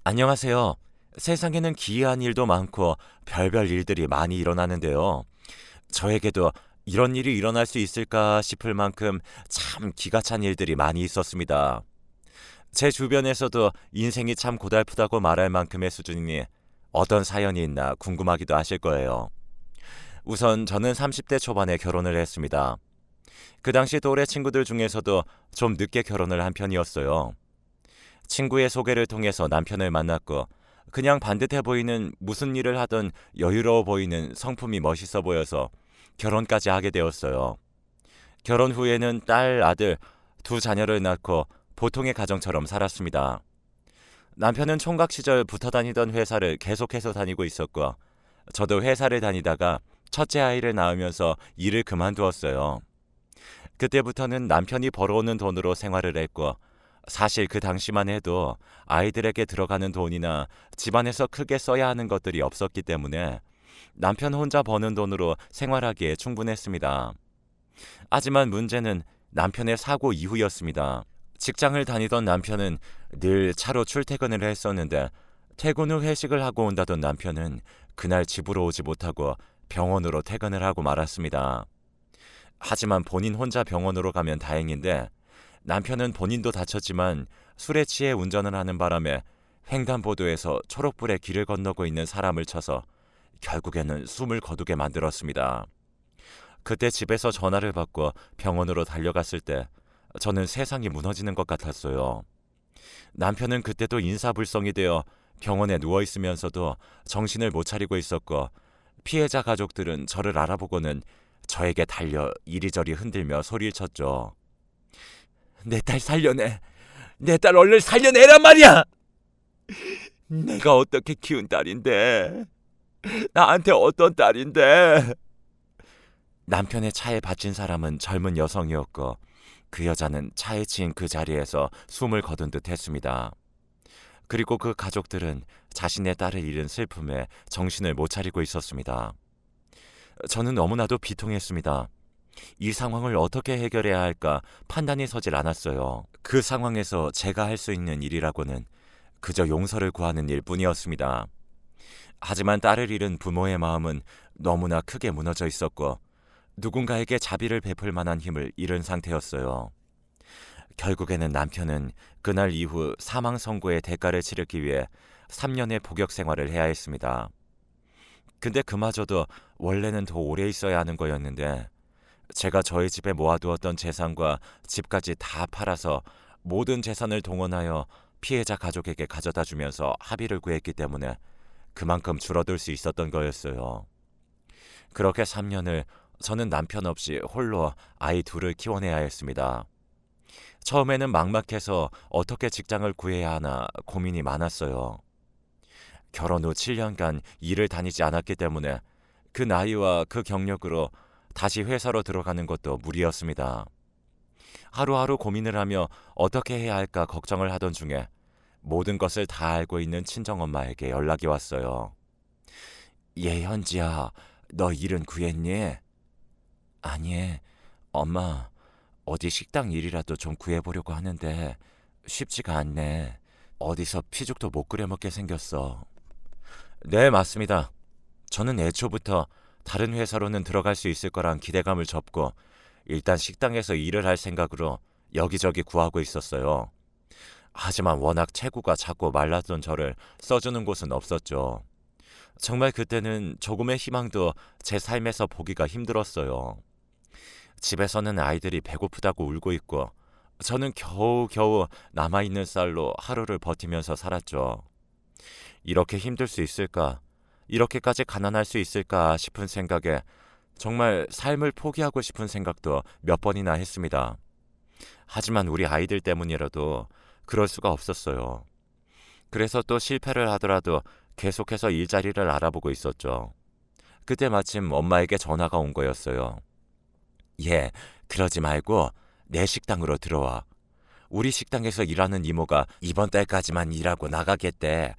안녕하세요. 세상에는 기이한 일도 많고 별별 일들이 많이 일어나는데요. 저에게도 이런 일이 일어날 수 있을까 싶을 만큼 참 기가 찬 일들이 많이 있었습니다. 제 주변에서도 인생이 참 고달프다고 말할 만큼의 수준이니 어떤 사연이 있나 궁금하기도 하실 거예요. 우선 저는 30대 초반에 결혼을 했습니다. 그 당시 또래 친구들 중에서도 좀 늦게 결혼을 한 편이었어요. 친구의 소개를 통해서 남편을 만났고 그냥 반듯해 보이는 무슨 일을 하든 여유로워 보이는 성품이 멋있어 보여서 결혼까지 하게 되었어요. 결혼 후에는 딸, 아들 두 자녀를 낳고 보통의 가정처럼 살았습니다. 남편은 총각 시절 붙어 다니던 회사를 계속해서 다니고 있었고 저도 회사를 다니다가 첫째 아이를 낳으면서 일을 그만두었어요. 그때부터는 남편이 벌어오는 돈으로 생활을 했고 사실 그 당시만 해도 아이들에게 들어가는 돈이나 집안에서 크게 써야 하는 것들이 없었기 때문에 남편 혼자 버는 돈으로 생활하기에 충분했습니다. 하지만 문제는 남편의 사고 이후였습니다. 직장을 다니던 남편은 늘 차로 출퇴근을 했었는데 퇴근 후 회식을 하고 온다던 남편은 그날 집으로 오지 못하고 병원으로 퇴근을 하고 말았습니다. 하지만 본인 혼자 병원으로 가면 다행인데 남편은 본인도 다쳤지만 술에 취해 운전을 하는 바람에 횡단보도에서 초록불에 길을 건너고 있는 사람을 쳐서 결국에는 숨을 거두게 만들었습니다. 그때 집에서 전화를 받고 병원으로 달려갔을 때 저는 세상이 무너지는 것 같았어요. 남편은 그때도 인사불성이 되어 병원에 누워 있으면서도 정신을 못 차리고 있었고 피해자 가족들은 저를 알아보고는 저에게 달려 이리저리 흔들며 소리를 쳤죠. 내 딸 살려내. 내 딸 얼른 살려내란 말이야. 내가 어떻게 키운 딸인데. 나한테 어떤 딸인데. 남편의 차에 받친 사람은 젊은 여성이었고 그 여자는 차에 치인 그 자리에서 숨을 거둔 듯 했습니다. 그리고 그 가족들은 자신의 딸을 잃은 슬픔에 정신을 못 차리고 있었습니다. 저는 너무나도 비통했습니다. 이 상황을 어떻게 해결해야 할까 판단이 서질 않았어요. 그 상황에서 제가 할 수 있는 일이라고는 그저 용서를 구하는 일뿐이었습니다. 하지만 딸을 잃은 부모의 마음은 너무나 크게 무너져 있었고 누군가에게 자비를 베풀 만한 힘을 잃은 상태였어요. 결국에는 남편은 그날 이후 사망 선고의 대가를 치르기 위해 3년의 복역 생활을 해야 했습니다. 근데 그마저도 원래는 더 오래 있어야 하는 거였는데 제가 저희 집에 모아두었던 재산과 집까지 다 팔아서 모든 재산을 동원하여 피해자 가족에게 가져다 주면서 합의를 구했기 때문에 그만큼 줄어들 수 있었던 거였어요. 그렇게 3년을 저는 남편 없이 홀로 아이 둘을 키워내야 했습니다. 처음에는 막막해서 어떻게 직장을 구해야 하나 고민이 많았어요. 결혼 후 7년간 일을 다니지 않았기 때문에 그 나이와 그 경력으로 다시 회사로 들어가는 것도 무리였습니다. 하루하루 고민을 하며 어떻게 해야 할까 걱정을 하던 중에 모든 것을 다 알고 있는 친정엄마에게 연락이 왔어요. 현지야, 너 일은 구했니? 아니, 엄마, 어디 식당 일이라도 좀 구해보려고 하는데 쉽지가 않네. 어디서 피죽도 못 끓여 먹게 생겼어. 네, 맞습니다. 저는 애초부터 다른 회사로는 들어갈 수 있을 거란 기대감을 접고 일단 식당에서 일을 할 생각으로 여기저기 구하고 있었어요. 하지만 워낙 체구가 작고 말랐던 저를 써주는 곳은 없었죠. 정말 그때는 조금의 희망도 제 삶에서 보기가 힘들었어요. 집에서는 아이들이 배고프다고 울고 있고 저는 겨우겨우 남아있는 쌀로 하루를 버티면서 살았죠. 이렇게 힘들 수 있을까? 이렇게까지 가난할 수 있을까 싶은 생각에 정말 삶을 포기하고 싶은 생각도 몇 번이나 했습니다. 하지만 우리 아이들 때문이라도 그럴 수가 없었어요. 그래서 또 실패를 하더라도 계속해서 일자리를 알아보고 있었죠. 그때 마침 엄마에게 전화가 온 거였어요. 그러지 말고 내 식당으로 들어와. 우리 식당에서 일하는 이모가 이번 달까지만 일하고 나가겠대.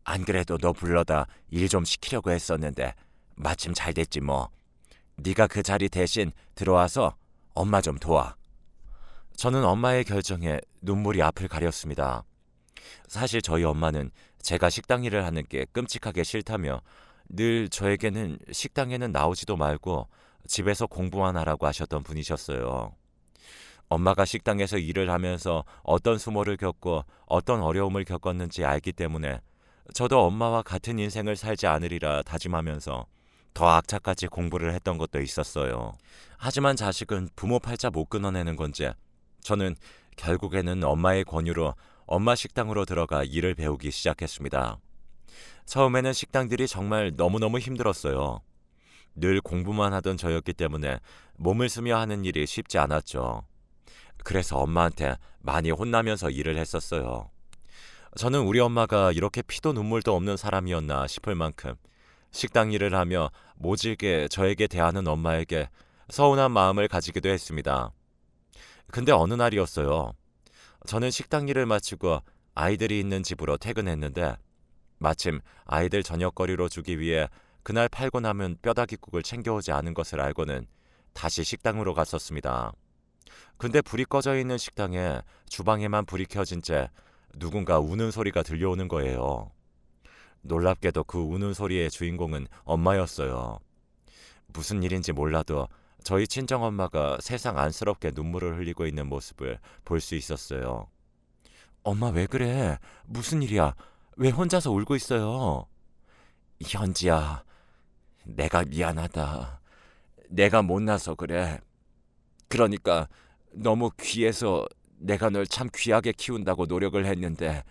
안 그래도 너 불러다 일 좀 시키려고 했었는데 마침 잘 됐지 뭐. 네가 그 자리 대신 들어와서 엄마 좀 도와. 저는 엄마의 결정에 눈물이 앞을 가렸습니다. 사실 저희 엄마는 제가 식당 일을 하는 게 끔찍하게 싫다며 늘 저에게는 식당에는 나오지도 말고 집에서 공부만 하라고 하셨던 분이셨어요. 엄마가 식당에서 일을 하면서 어떤 수모를 겪고 어떤 어려움을 겪었는지 알기 때문에 저도 엄마와 같은 인생을 살지 않으리라 다짐하면서 더 악착같이 공부를 했던 것도 있었어요. 하지만 자식은 부모 팔자 못 끊어내는 건지 저는 결국에는 엄마의 권유로 엄마 식당으로 들어가 일을 배우기 시작했습니다. 처음에는 식당들이 정말 너무너무 힘들었어요. 늘 공부만 하던 저였기 때문에 몸을 쓰며 하는 일이 쉽지 않았죠. 그래서 엄마한테 많이 혼나면서 일을 했었어요. 저는 우리 엄마가 이렇게 피도 눈물도 없는 사람이었나 싶을 만큼 식당 일을 하며 모질게 저에게 대하는 엄마에게 서운한 마음을 가지기도 했습니다. 근데 어느 날이었어요. 저는 식당 일을 마치고 아이들이 있는 집으로 퇴근했는데 마침 아이들 저녁거리로 주기 위해 그날 팔고 남은 뼈다귀국을 챙겨오지 않은 것을 알고는 다시 식당으로 갔었습니다. 근데 불이 꺼져 있는 식당에 주방에만 불이 켜진 채 누군가 우는 소리가 들려오는 거예요. 놀랍게도 그 우는 소리의 주인공은 엄마였어요. 무슨 일인지 몰라도 저희 친정엄마가 세상 안쓰럽게 눈물을 흘리고 있는 모습을 볼 수 있었어요. 엄마 왜 그래? 무슨 일이야? 왜 혼자서 울고 있어요? 현지야, 내가 미안하다. 내가 못나서 그래. 그러니까 너무 귀해서 내가 널 참 귀하게 키운다고 노력을 했는데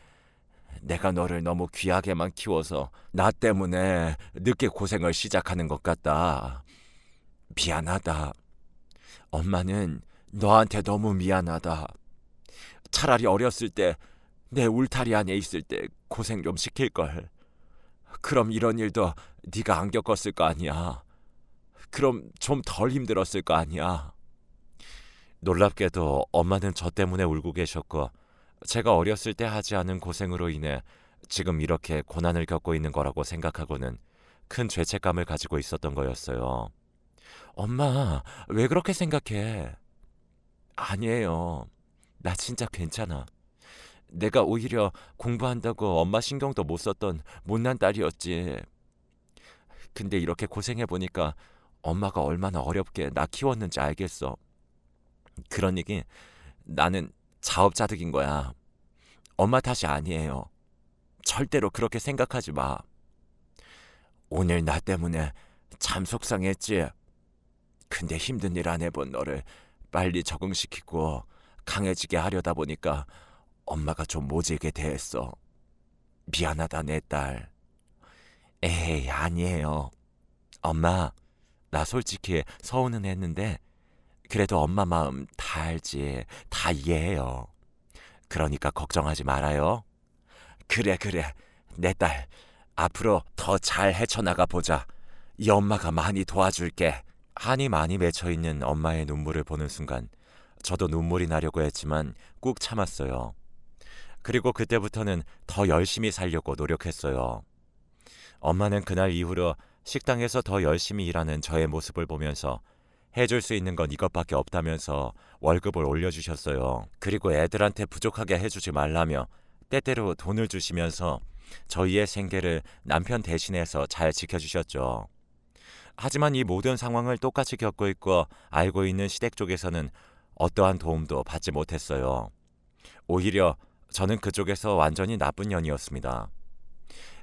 내가 너를 너무 귀하게만 키워서 나 때문에 늦게 고생을 시작하는 것 같다. 미안하다. 엄마는 너한테 너무 미안하다. 차라리 어렸을 때 내 울타리 안에 있을 때 고생 좀 시킬걸. 그럼 이런 일도 네가 안 겪었을 거 아니야. 그럼 좀 덜 힘들었을 거 아니야. 놀랍게도 엄마는 저 때문에 울고 계셨고 제가 어렸을 때 하지 않은 고생으로 인해 지금 이렇게 고난을 겪고 있는 거라고 생각하고는 큰 죄책감을 가지고 있었던 거였어요. 엄마, 왜 그렇게 생각해? 아니에요. 나 진짜 괜찮아. 내가 오히려 공부한다고 엄마 신경도 못 썼던 못난 딸이었지. 근데 이렇게 고생해보니까 엄마가 얼마나 어렵게 나 키웠는지 알겠어. 그러니 나는 자업자득인 거야. 엄마 탓이 아니에요. 절대로 그렇게 생각하지 마. 오늘 나 때문에 참 속상했지. 근데 힘든 일 안 해본 너를 빨리 적응시키고 강해지게 하려다 보니까 엄마가 좀 모질게 대했어. 미안하다 내 딸. 에이 아니에요. 엄마, 나 솔직히 서운은 했는데 그래도 엄마 마음 다 알지. 다 이해해요. 그러니까 걱정하지 말아요. 그래 그래. 내 딸 앞으로 더 잘 헤쳐나가 보자. 이 엄마가 많이 도와줄게. 한이 많이 맺혀있는 엄마의 눈물을 보는 순간 저도 눈물이 나려고 했지만 꾹 참았어요. 그리고 그때부터는 더 열심히 살려고 노력했어요. 엄마는 그날 이후로 식당에서 더 열심히 일하는 저의 모습을 보면서 해줄 수 있는 건 이것밖에 없다면서 월급을 올려주셨어요. 그리고 애들한테 부족하게 해주지 말라며 때때로 돈을 주시면서 저희의 생계를 남편 대신해서 잘 지켜주셨죠. 하지만 이 모든 상황을 똑같이 겪고 있고 알고 있는 시댁 쪽에서는 어떠한 도움도 받지 못했어요. 오히려 저는 그쪽에서 완전히 나쁜 년이었습니다.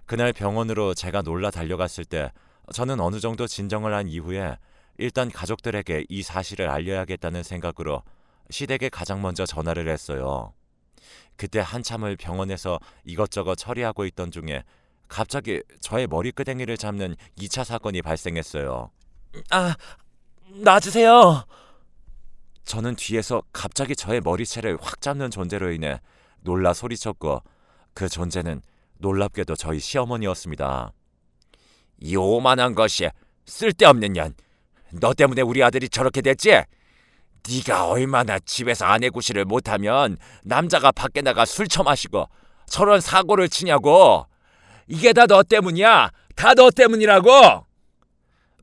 그날 병원으로 제가 놀라 달려갔을 때 저는 어느 정도 진정을 한 이후에 일단 가족들에게 이 사실을 알려야겠다는 생각으로 시댁에 가장 먼저 전화를 했어요. 그때 한참을 병원에서 이것저것 처리하고 있던 중에 갑자기 저의 머리끄댕이를 잡는 2차 사건이 발생했어요. 아, 놔주세요. 저는 뒤에서 갑자기 저의 머리채를 확 잡는 존재로 인해 놀라 소리쳤고 그 존재는 놀랍게도 저희 시어머니였습니다. 이 오만한 것이 쓸데없는 년. 너 때문에 우리 아들이 저렇게 됐지? 네가 얼마나 집에서 아내 구실을 못하면 남자가 밖에 나가 술 처마시고 저런 사고를 치냐고. 이게 다 너 때문이야. 다 너 때문이라고.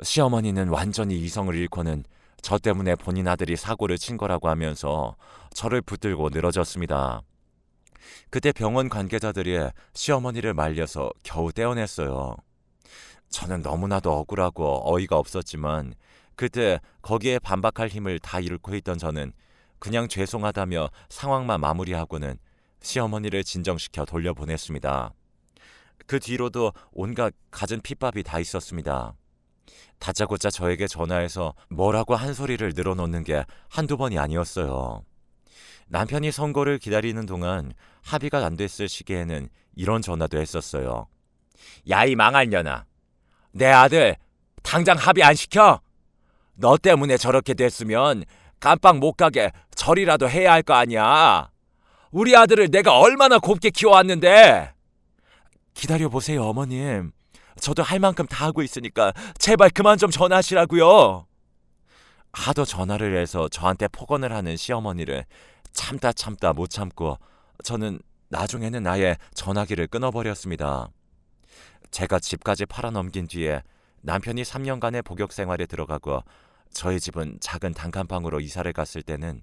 시어머니는 완전히 이성을 잃고는 저 때문에 본인 아들이 사고를 친 거라고 하면서 저를 붙들고 늘어졌습니다. 그때 병원 관계자들이 시어머니를 말려서 겨우 떼어냈어요. 저는 너무나도 억울하고 어이가 없었지만 그때 거기에 반박할 힘을 다 잃고 있던 저는 그냥 죄송하다며 상황만 마무리하고는 시어머니를 진정시켜 돌려보냈습니다. 그 뒤로도 온갖 갖은 핍박이 다 있었습니다. 다짜고짜 저에게 전화해서 뭐라고 한 소리를 늘어놓는 게 한두 번이 아니었어요. 남편이 선거를 기다리는 동안 합의가 안 됐을 시기에는 이런 전화도 했었어요. 야, 이 망할 년아. 내 아들 당장 합의 안 시켜? 너 때문에 저렇게 됐으면 깜빡 못 가게 절이라도 해야 할 거 아니야. 우리 아들을 내가 얼마나 곱게 키워왔는데. 기다려보세요, 어머님. 저도 할 만큼 다 하고 있으니까 제발 그만 좀 전화하시라고요. 하도 전화를 해서 저한테 폭언을 하는 시어머니를 참다 못 참고 저는 나중에는 아예 전화기를 끊어버렸습니다. 제가 집까지 팔아넘긴 뒤에 남편이 3년간의 복역 생활에 들어가고 저희 집은 작은 단칸방으로 이사를 갔을 때는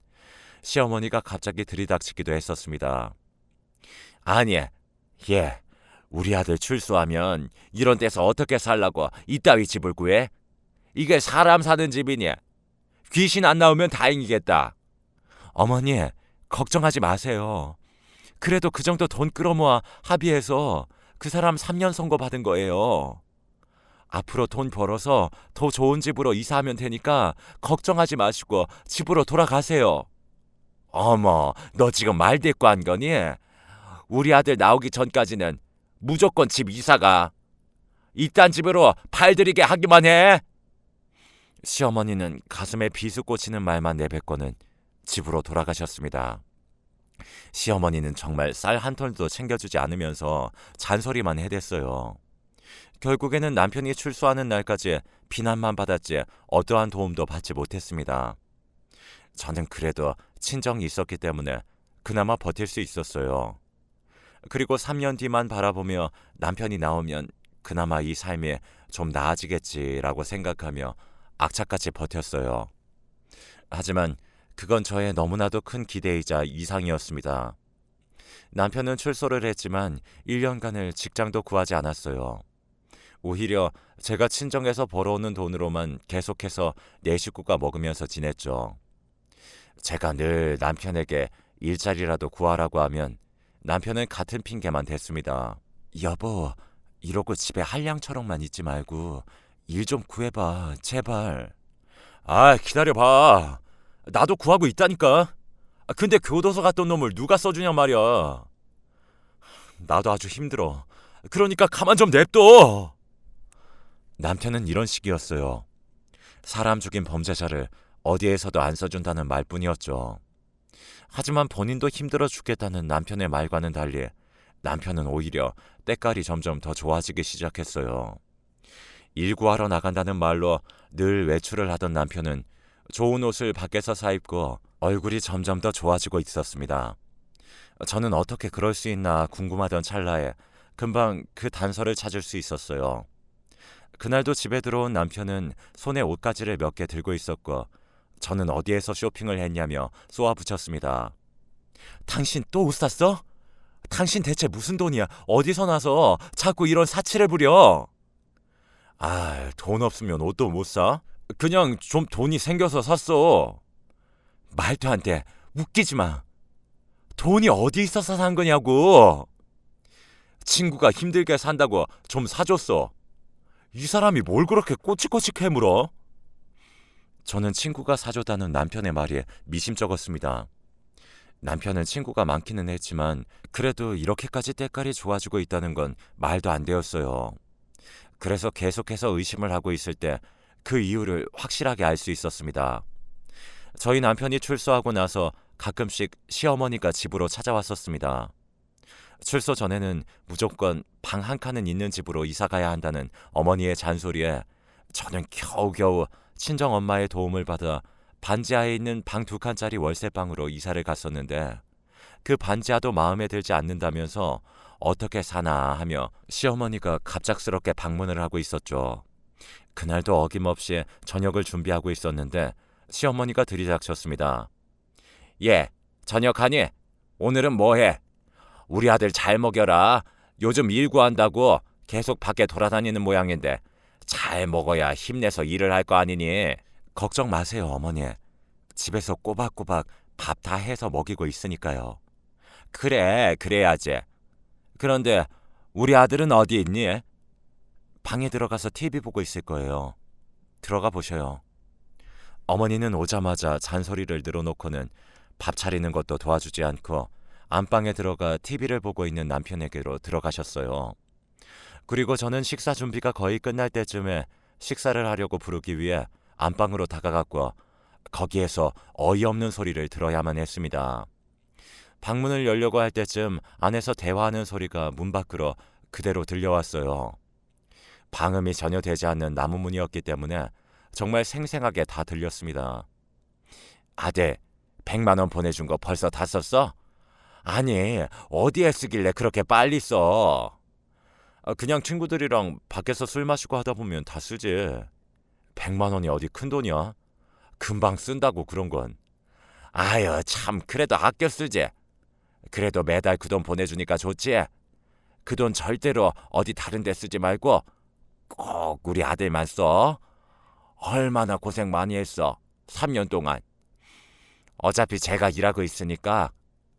시어머니가 갑자기 들이닥치기도 했었습니다. 아니, 우리 아들 출소하면 이런 데서 어떻게 살라고 이따위 집을 구해? 이게 사람 사는 집이니? 귀신 안 나오면 다행이겠다. 어머니, 걱정하지 마세요. 그래도 그 정도 돈 끌어모아 합의해서 그 사람 3년 선고 받은 거예요. 앞으로 돈 벌어서 더 좋은 집으로 이사하면 되니까 걱정하지 마시고 집으로 돌아가세요. 어머, 너 지금 말 대꾸 한 거니? 우리 아들 나오기 전까지는 무조건 집 이사가. 이딴 집으로 발들이게 하기만 해. 시어머니는 가슴에 비수 꽂히는 말만 내뱉고는 집으로 돌아가셨습니다. 시어머니는 정말 쌀 한 톨도 챙겨주지 않으면서 잔소리만 해댔어요. 결국에는 남편이 출소하는 날까지 비난만 받았지 어떠한 도움도 받지 못했습니다. 저는 그래도 친정이 있었기 때문에 그나마 버틸 수 있었어요. 그리고 3년 뒤만 바라보며 남편이 나오면 그나마 이 삶이 좀 나아지겠지라고 생각하며 악착같이 버텼어요. 하지만 그건 저의 너무나도 큰 기대이자 이상이었습니다. 남편은 출소를 했지만 1년간을 직장도 구하지 않았어요. 오히려 제가 친정에서 벌어오는 돈으로만 계속해서 내 식구가 먹으면서 지냈죠. 제가 늘 남편에게 일자리라도 구하라고 하면 남편은 같은 핑계만 댔습니다. 여보, 이러고 집에 한량처럼만 있지 말고 일 좀 구해봐, 제발. 아, 기다려봐. 나도 구하고 있다니까. 근데 교도소 갔던 놈을 누가 써주냐 말이야. 나도 아주 힘들어. 그러니까 가만 좀 냅둬. 남편은 이런 식이었어요. 사람 죽인 범죄자를 어디에서도 안 써준다는 말뿐이었죠. 하지만 본인도 힘들어 죽겠다는 남편의 말과는 달리 남편은 오히려 때깔이 점점 더 좋아지기 시작했어요. 일 구하러 나간다는 말로 늘 외출을 하던 남편은 좋은 옷을 밖에서 사입고 얼굴이 점점 더 좋아지고 있었습니다. 저는 어떻게 그럴 수 있나 궁금하던 찰나에 금방 그 단서를 찾을 수 있었어요. 그날도 집에 들어온 남편은 손에 옷가지를 몇 개 들고 있었고 저는 어디에서 쇼핑을 했냐며 쏘아붙였습니다. 당신 또 옷 샀어? 당신 대체 무슨 돈이야? 어디서 나서 자꾸 이런 사치를 부려? 아, 돈 없으면 옷도 못 사? 그냥 좀 돈이 생겨서 샀어. 말도 안 돼. 웃기지 마. 돈이 어디 있어서 산 거냐고. 친구가 힘들게 산다고 좀 사줬어. 이 사람이 뭘 그렇게 꼬치꼬치 캐물어? 저는 친구가 사줬다는 남편의 말이 미심쩍었습니다. 남편은 친구가 많기는 했지만 그래도 이렇게까지 때깔이 좋아지고 있다는 건 말도 안 되었어요. 그래서 계속해서 의심을 하고 있을 때 그 이유를 확실하게 알 수 있었습니다. 저희 남편이 출소하고 나서 가끔씩 시어머니가 집으로 찾아왔었습니다. 출소 전에는 무조건 방 한 칸은 있는 집으로 이사 가야 한다는 어머니의 잔소리에 저는 겨우겨우 친정엄마의 도움을 받아 반지하에 있는 방 2칸짜리 월세방으로 이사를 갔었는데 그 반지하도 마음에 들지 않는다면서 어떻게 사나 하며 시어머니가 갑작스럽게 방문을 하고 있었죠. 그날도 어김없이 저녁을 준비하고 있었는데 시어머니가 들이닥쳤습니다. 예, 저녁하니? 오늘은 뭐해? 우리 아들 잘 먹여라. 요즘 일 구한다고 계속 밖에 돌아다니는 모양인데 잘 먹어야 힘내서 일을 할 거 아니니. 걱정 마세요, 어머니. 집에서 꼬박꼬박 밥 다 해서 먹이고 있으니까요. 그래, 그래야지. 그런데 우리 아들은 어디 있니? 방에 들어가서 TV 보고 있을 거예요. 들어가 보셔요. 어머니는 오자마자 잔소리를 늘어놓고는 밥 차리는 것도 도와주지 않고 안방에 들어가 TV를 보고 있는 남편에게로 들어가셨어요. 그리고 저는 식사 준비가 거의 끝날 때쯤에 식사를 하려고 부르기 위해 안방으로 다가갔고 거기에서 어이없는 소리를 들어야만 했습니다. 방문을 열려고 할 때쯤 안에서 대화하는 소리가 문 밖으로 그대로 들려왔어요. 방음이 전혀 되지 않는 나무 문이었기 때문에 정말 생생하게 다 들렸습니다. 아들, 100만 원 보내준 거 벌써 다 썼어? 아니, 어디에 쓰길래 그렇게 빨리 써? 그냥 친구들이랑 밖에서 술 마시고 하다 보면 다 쓰지. 100만 원이 어디 큰 돈이야? 금방 쓴다고 그런 건. 아유, 참 그래도 아껴 쓰지. 그래도 매달 그 돈 보내주니까 좋지. 그 돈 절대로 어디 다른 데 쓰지 말고 꼭 우리 아들만 써. 얼마나 고생 많이 했어. 3년 동안. 어차피 제가 일하고 있으니까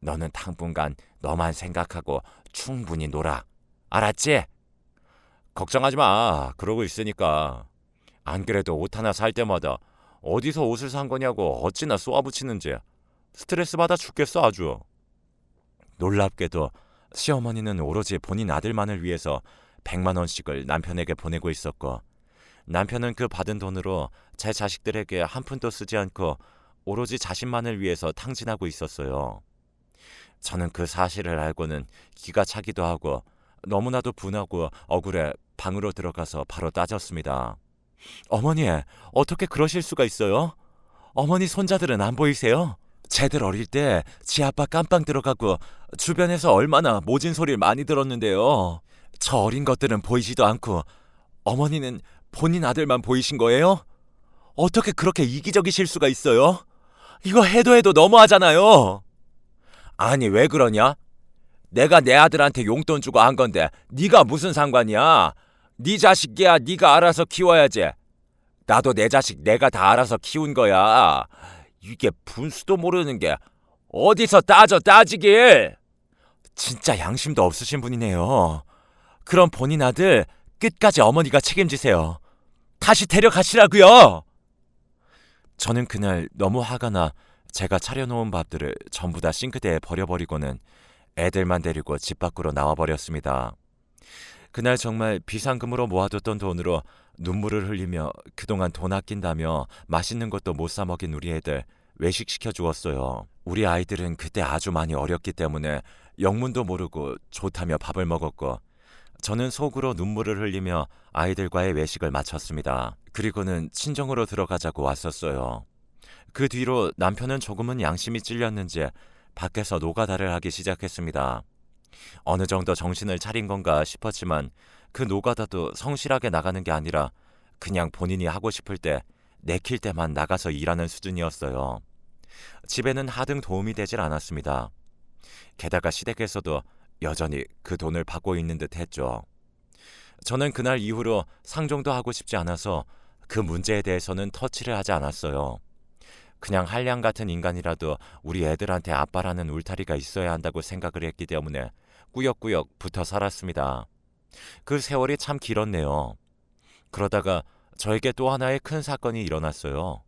너는 당분간 너만 생각하고 충분히 놀아. 알았지? 걱정하지 마. 그러고 있으니까. 안 그래도 옷 하나 살 때마다 어디서 옷을 산 거냐고 어찌나 쏘아붙이는지 스트레스 받아 죽겠어 아주. 놀랍게도 시어머니는 오로지 본인 아들만을 위해서 100만 원씩을 남편에게 보내고 있었고 남편은 그 받은 돈으로 제 자식들에게 한 푼도 쓰지 않고 오로지 자신만을 위해서 탕진하고 있었어요. 저는 그 사실을 알고는 기가 차기도 하고 너무나도 분하고 억울해 방으로 들어가서 바로 따졌습니다. 어머니, 어떻게 그러실 수가 있어요? 어머니 손자들은 안 보이세요? 쟤들 어릴 때 지 아빠 깜빵 들어가고 주변에서 얼마나 모진 소리를 많이 들었는데요. 저 어린 것들은 보이지도 않고 어머니는 본인 아들만 보이신 거예요? 어떻게 그렇게 이기적이실 수가 있어요? 이거 해도 너무하잖아요. 아니 왜 그러냐? 내가 내 아들한테 용돈 주고 한 건데 네가 무슨 상관이야? 네 자식이야 네가 알아서 키워야지. 나도 내 자식 내가 다 알아서 키운 거야. 이게 분수도 모르는 게 어디서 따지길. 진짜 양심도 없으신 분이네요. 그럼 본인 아들 끝까지 어머니가 책임지세요. 다시 데려가시라고요. 저는 그날 너무 화가 나 제가 차려놓은 밥들을 전부 다 싱크대에 버려버리고는 애들만 데리고 집 밖으로 나와버렸습니다. 그날 정말 비상금으로 모아뒀던 돈으로 눈물을 흘리며 그동안 돈 아낀다며 맛있는 것도 못 사 먹인 우리 애들 외식시켜 주었어요. 우리 아이들은 그때 아주 많이 어렸기 때문에 영문도 모르고 좋다며 밥을 먹었고 저는 속으로 눈물을 흘리며 아이들과의 외식을 마쳤습니다. 그리고는 친정으로 들어가자고 왔었어요. 그 뒤로 남편은 조금은 양심이 찔렸는지 밖에서 노가다를 하기 시작했습니다. 어느 정도 정신을 차린 건가 싶었지만 그 노가다도 성실하게 나가는 게 아니라 그냥 본인이 하고 싶을 때 내킬 때만 나가서 일하는 수준이었어요. 집에는 하등 도움이 되질 않았습니다. 게다가 시댁에서도 여전히 그 돈을 받고 있는 듯 했죠. 저는 그날 이후로 상종도 하고 싶지 않아서 그 문제에 대해서는 터치를 하지 않았어요. 그냥 한량 같은 인간이라도 우리 애들한테 아빠라는 울타리가 있어야 한다고 생각을 했기 때문에 꾸역꾸역 붙어 살았습니다. 그 세월이 참 길었네요. 그러다가 저에게 또 하나의 큰 사건이 일어났어요.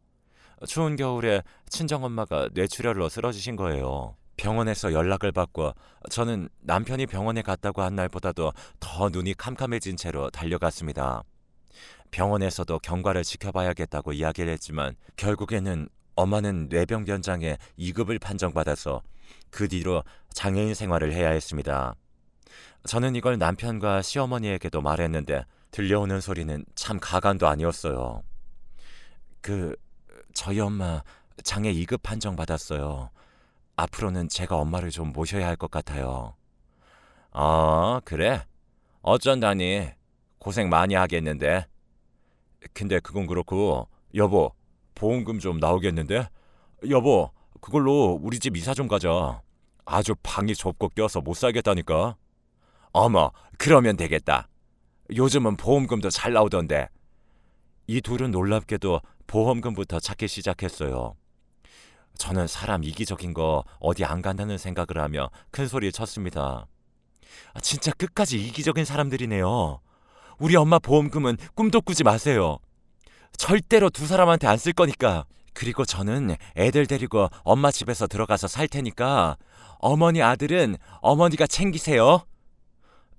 추운 겨울에 친정엄마가 뇌출혈로 쓰러지신 거예요. 병원에서 연락을 받고 저는 남편이 병원에 갔다고 한 날보다도 더 눈이 캄캄해진 채로 달려갔습니다. 병원에서도 경과를 지켜봐야겠다고 이야기를 했지만 결국에는 엄마는 뇌병 변장에 2급을 판정받아서 그 뒤로 장애인 생활을 해야 했습니다. 저는 이걸 남편과 시어머니에게도 말했는데 들려오는 소리는 참 가관도 아니었어요. 저희 엄마 장애 2급 판정받았어요. 앞으로는 제가 엄마를 좀 모셔야 할 것 같아요. 그래? 어쩐다니. 고생 많이 하겠는데. 근데 그건 그렇고 여보, 보험금 좀 나오겠는데? 여보, 그걸로 우리 집 이사 좀 가자. 아주 방이 좁고 껴서 못 살겠다니까. 어머, 그러면 되겠다. 요즘은 보험금도 잘 나오던데. 이 둘은 놀랍게도 보험금부터 찾기 시작했어요. 저는 사람 이기적인 거 어디 안 간다는 생각을 하며 큰 소리 쳤습니다. 진짜 끝까지 이기적인 사람들이네요. 우리 엄마 보험금은 꿈도 꾸지 마세요. 절대로 두 사람한테 안 쓸 거니까. 그리고 저는 애들 데리고 엄마 집에서 들어가서 살 테니까 어머니 아들은 어머니가 챙기세요.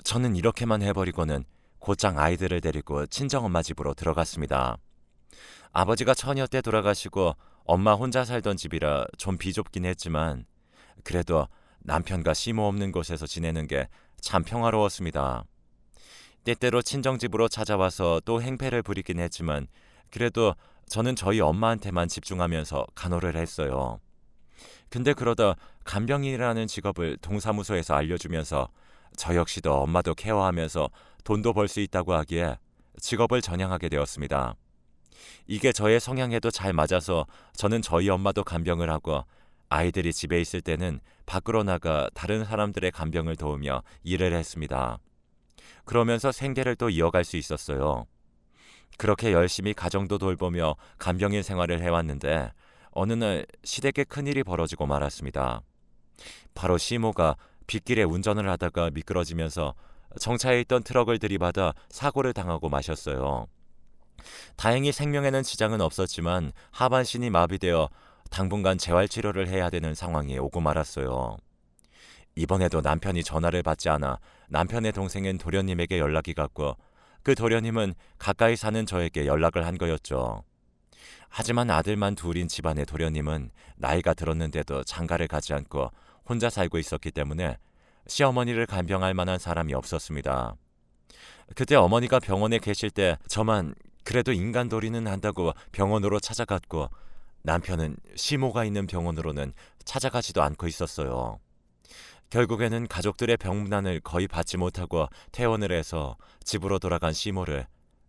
저는 이렇게만 해버리고는 곧장 아이들을 데리고 친정엄마 집으로 들어갔습니다. 아버지가 처녀 때 돌아가시고 엄마 혼자 살던 집이라 좀 비좁긴 했지만 그래도 남편과 시모 없는 곳에서 지내는 게 참 평화로웠습니다. 때때로 친정집으로 찾아와서 또 행패를 부리긴 했지만 그래도 저는 저희 엄마한테만 집중하면서 간호를 했어요. 근데 그러다 간병인이라는 직업을 동사무소에서 알려주면서 저 역시도 엄마도 케어하면서 돈도 벌 수 있다고 하기에 직업을 전향하게 되었습니다. 이게 저의 성향에도 잘 맞아서 저는 저희 엄마도 간병을 하고 아이들이 집에 있을 때는 밖으로 나가 다른 사람들의 간병을 도우며 일을 했습니다. 그러면서 생계를 또 이어갈 수 있었어요. 그렇게 열심히 가정도 돌보며 간병인 생활을 해왔는데 어느 날 시댁에 큰일이 벌어지고 말았습니다. 바로 시모가 빗길에 운전을 하다가 미끄러지면서 정차해 있던 트럭을 들이받아 사고를 당하고 마셨어요. 다행히 생명에는 지장은 없었지만 하반신이 마비되어 당분간 재활치료를 해야 되는 상황이 오고 말았어요. 이번에도 남편이 전화를 받지 않아 남편의 동생인 도련님에게 연락이 갔고 그 도련님은 가까이 사는 저에게 연락을 한 거였죠. 하지만 아들만 둘인 집안의 도련님은 나이가 들었는데도 장가를 가지 않고 혼자 살고 있었기 때문에 시어머니를 간병할 만한 사람이 없었습니다. 그때 어머니가 병원에 계실 때 저만 그래도 인간도리는 한다고 병원으로 찾아갔고 남편은 시모가 있는 병원으로는 찾아가지도 않고 있었어요. 결국에는 가족들의 병문안을 거의 받지 못하고 퇴원을 해서 집으로 돌아간 시모를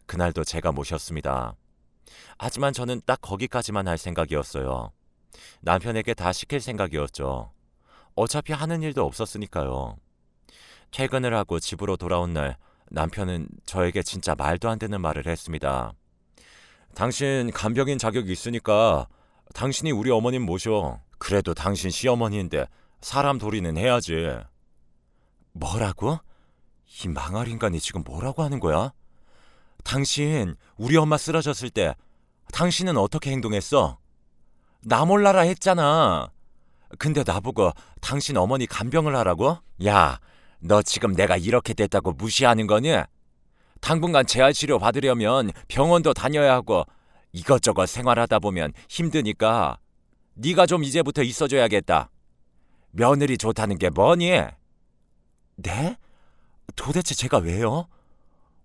그날도 제가 모셨습니다. 하지만 저는 딱 거기까지만 할 생각이었어요. 남편에게 다 시킬 생각이었죠. 어차피 하는 일도 없었으니까요. 퇴근을 하고 집으로 돌아온 날 남편은 저에게 진짜 말도 안 되는 말을 했습니다. 당신 간병인 자격이 있으니까 당신이 우리 어머님 모셔. 그래도 당신 시어머니인데 사람 도리는 해야지. 뭐라고? 이 망할 인간이 지금 뭐라고 하는 거야? 당신 우리 엄마 쓰러졌을 때 당신은 어떻게 행동했어? 나 몰라라 했잖아. 근데 나보고 당신 어머니 간병을 하라고? 야, 너 지금 내가 이렇게 됐다고 무시하는 거니? 당분간 재활치료 받으려면 병원도 다녀야 하고 이것저것 생활하다 보면 힘드니까 네가 좀 이제부터 있어줘야겠다. 며느리 좋다는 게 뭐니? 네? 도대체 제가 왜요?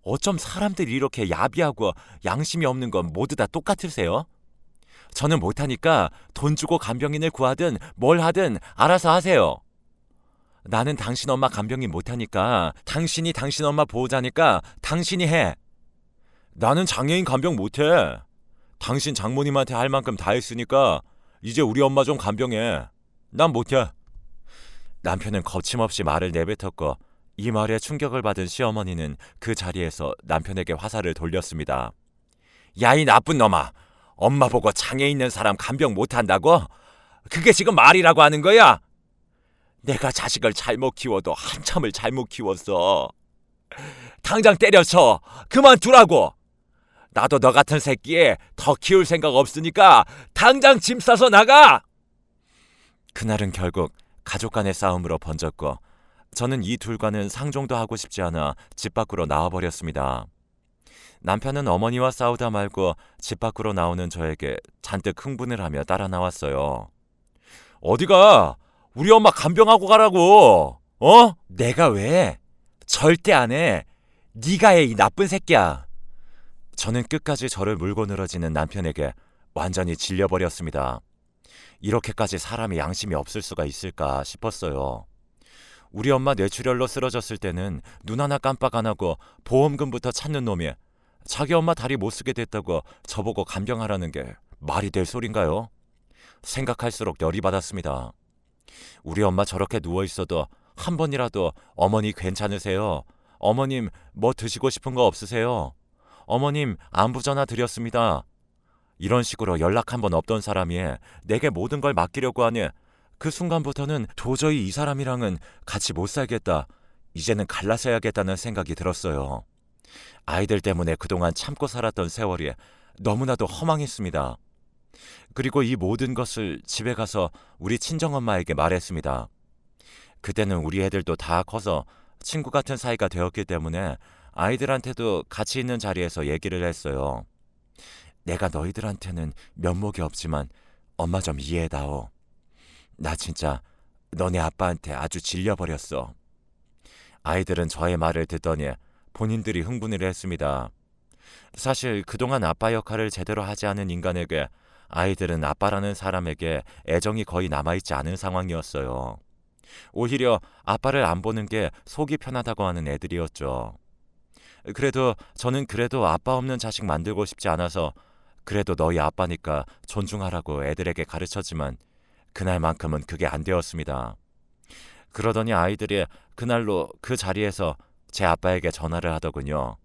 어쩜 사람들이 이렇게 야비하고 양심이 없는 건 모두 다 똑같으세요? 저는 못하니까 돈 주고 간병인을 구하든 뭘 하든 알아서 하세요. 나는 당신 엄마 간병인 못하니까 당신이 당신 엄마 보호자니까 당신이 해. 나는 장애인 간병 못해. 당신 장모님한테 할 만큼 다 했으니까 이제 우리 엄마 좀 간병해. 난 못해. 남편은 거침없이 말을 내뱉었고 이 말에 충격을 받은 시어머니는 그 자리에서 남편에게 화살을 돌렸습니다. 야, 이 나쁜 놈아. 엄마 보고 장애 있는 사람 간병 못한다고? 그게 지금 말이라고 하는 거야? 내가 자식을 잘못 키워도 한참을 잘못 키웠어. 당장 때려쳐. 그만두라고. 나도 너 같은 새끼에 더 키울 생각 없으니까 당장 짐 싸서 나가. 그날은 결국 가족 간의 싸움으로 번졌고 저는 이 둘과는 상종도 하고 싶지 않아 집 밖으로 나와버렸습니다. 남편은 어머니와 싸우다 말고 집 밖으로 나오는 저에게 잔뜩 흥분을 하며 따라 나왔어요. 어디가? 우리 엄마 간병하고 가라고. 어? 내가 왜? 절대 안 해. 네가 해, 이 나쁜 새끼야. 저는 끝까지 저를 물고 늘어지는 남편에게 완전히 질려버렸습니다. 이렇게까지 사람이 양심이 없을 수가 있을까 싶었어요. 우리 엄마 뇌출혈로 쓰러졌을 때는 눈 하나 깜빡 안 하고 보험금부터 찾는 놈이 자기 엄마 다리 못 쓰게 됐다고 저보고 간병하라는 게 말이 될 소린가요? 생각할수록 열이 받았습니다. 우리 엄마 저렇게 누워 있어도 한 번이라도 어머니 괜찮으세요? 어머님 뭐 드시고 싶은 거 없으세요? 어머님 안부 전화 드렸습니다. 이런 식으로 연락 한 번 없던 사람이 내게 모든 걸 맡기려고 하니 그 순간부터는 도저히 이 사람이랑은 같이 못 살겠다. 이제는 갈라서야겠다는 생각이 들었어요. 아이들 때문에 그동안 참고 살았던 세월이 너무나도 허망했습니다. 그리고 이 모든 것을 집에 가서 우리 친정엄마에게 말했습니다. 그때는 우리 애들도 다 커서 친구 같은 사이가 되었기 때문에 아이들한테도 같이 있는 자리에서 얘기를 했어요. 내가 너희들한테는 면목이 없지만 엄마 좀 이해해다오. 나 진짜 너네 아빠한테 아주 질려버렸어. 아이들은 저의 말을 듣더니 본인들이 흥분을 했습니다. 사실 그동안 아빠 역할을 제대로 하지 않은 인간에게 아이들은 아빠라는 사람에게 애정이 거의 남아있지 않은 상황이었어요. 오히려 아빠를 안 보는 게 속이 편하다고 하는 애들이었죠. 그래도 저는 아빠 없는 자식 만들고 싶지 않아서 그래도 너희 아빠니까 존중하라고 애들에게 가르쳤지만 그날만큼은 그게 안 되었습니다. 그러더니 아이들이 그날로 그 자리에서 제 아빠에게 전화를 하더군요.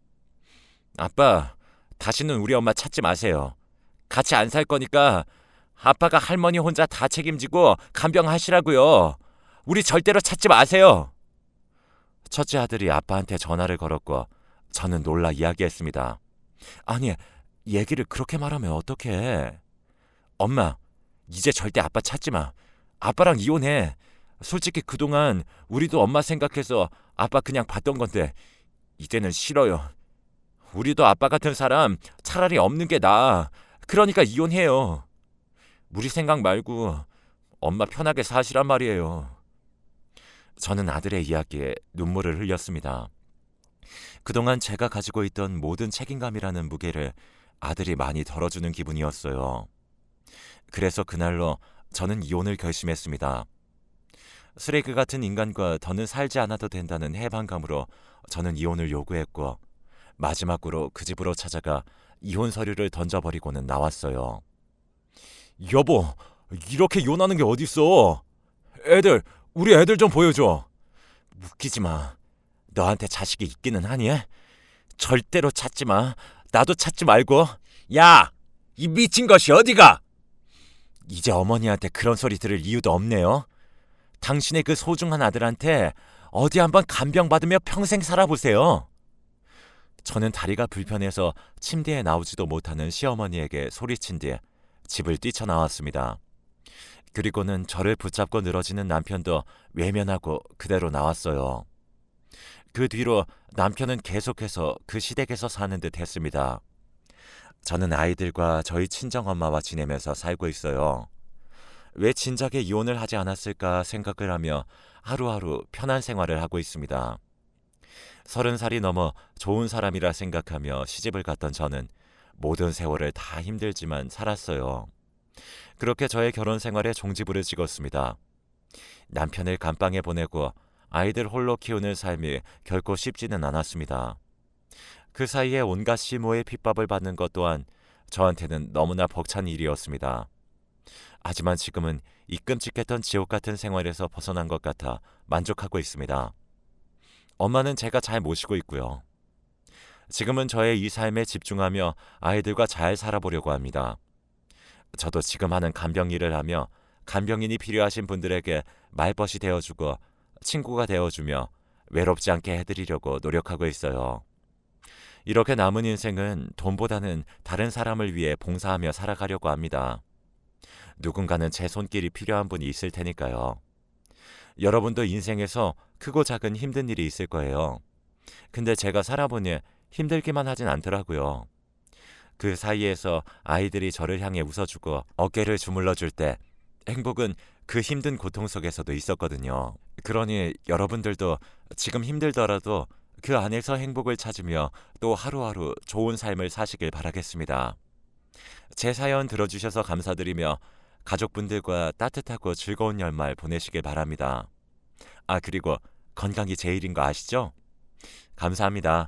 아빠, 다시는 우리 엄마 찾지 마세요. 같이 안 살 거니까 아빠가 할머니 혼자 다 책임지고 간병하시라고요. 우리 절대로 찾지 마세요. 첫째 아들이 아빠한테 전화를 걸었고 저는 놀라 이야기했습니다. 아니, 얘기를 그렇게 말하면 어떡해. 엄마, 이제 절대 아빠 찾지 마. 아빠랑 이혼해. 솔직히 그동안 우리도 엄마 생각해서 아빠 그냥 봤던 건데 이제는 싫어요. 우리도 아빠 같은 사람 차라리 없는 게 나아. 그러니까 이혼해요. 우리 생각 말고 엄마 편하게 사시란 말이에요. 저는 아들의 이야기에 눈물을 흘렸습니다. 그동안 제가 가지고 있던 모든 책임감이라는 무게를 아들이 많이 덜어주는 기분이었어요. 그래서 그날로 저는 이혼을 결심했습니다. 쓰레기 같은 인간과 더는 살지 않아도 된다는 해방감으로 저는 이혼을 요구했고 마지막으로 그 집으로 찾아가 이혼 서류를 던져버리고는 나왔어요. 여보, 이렇게 이혼하는 게 어딨어? 우리 애들 좀 보여줘. 웃기지 마. 너한테 자식이 있기는 하니? 절대로 찾지 마. 나도 찾지 말고. 야! 이 미친 것이 어디가? 이제 어머니한테 그런 소리 들을 이유도 없네요. 당신의 그 소중한 아들한테 어디 한번 간병받으며 평생 살아보세요. 저는 다리가 불편해서 침대에 나오지도 못하는 시어머니에게 소리친 뒤 집을 뛰쳐나왔습니다. 그리고는 저를 붙잡고 늘어지는 남편도 외면하고 그대로 나왔어요. 그 뒤로 남편은 계속해서 그 시댁에서 사는 듯 했습니다. 저는 아이들과 저희 친정엄마와 지내면서 살고 있어요. 왜 진작에 이혼을 하지 않았을까 생각을 하며 하루하루 편한 생활을 하고 있습니다. 30살이 넘어 좋은 사람이라 생각하며 시집을 갔던 저는 모든 세월을 다 힘들지만 살았어요. 그렇게 저의 결혼 생활에 종지부를 찍었습니다. 남편을 감방에 보내고 아이들 홀로 키우는 삶이 결코 쉽지는 않았습니다. 그 사이에 온갖 시모의 핍박을 받는 것 또한 저한테는 너무나 벅찬 일이었습니다. 하지만 지금은 이 끔찍했던 지옥 같은 생활에서 벗어난 것 같아 만족하고 있습니다. 엄마는 제가 잘 모시고 있고요. 지금은 저의 이 삶에 집중하며 아이들과 잘 살아보려고 합니다. 저도 지금 하는 간병 일을 하며 간병인이 필요하신 분들에게 말벗이 되어주고 친구가 되어주며 외롭지 않게 해드리려고 노력하고 있어요. 이렇게 남은 인생은 돈보다는 다른 사람을 위해 봉사하며 살아가려고 합니다. 누군가는 제 손길이 필요한 분이 있을 테니까요. 여러분도 인생에서 크고 작은 힘든 일이 있을 거예요. 근데 제가 살아보니 힘들기만 하진 않더라고요. 그 사이에서 아이들이 저를 향해 웃어주고 어깨를 주물러줄 때 행복은 그 힘든 고통 속에서도 있었거든요. 그러니 여러분들도 지금 힘들더라도 그 안에서 행복을 찾으며 또 하루하루 좋은 삶을 사시길 바라겠습니다. 제 사연 들어주셔서 감사드리며 가족분들과 따뜻하고 즐거운 연말 보내시길 바랍니다. 그리고 건강이 제일인 거 아시죠? 감사합니다.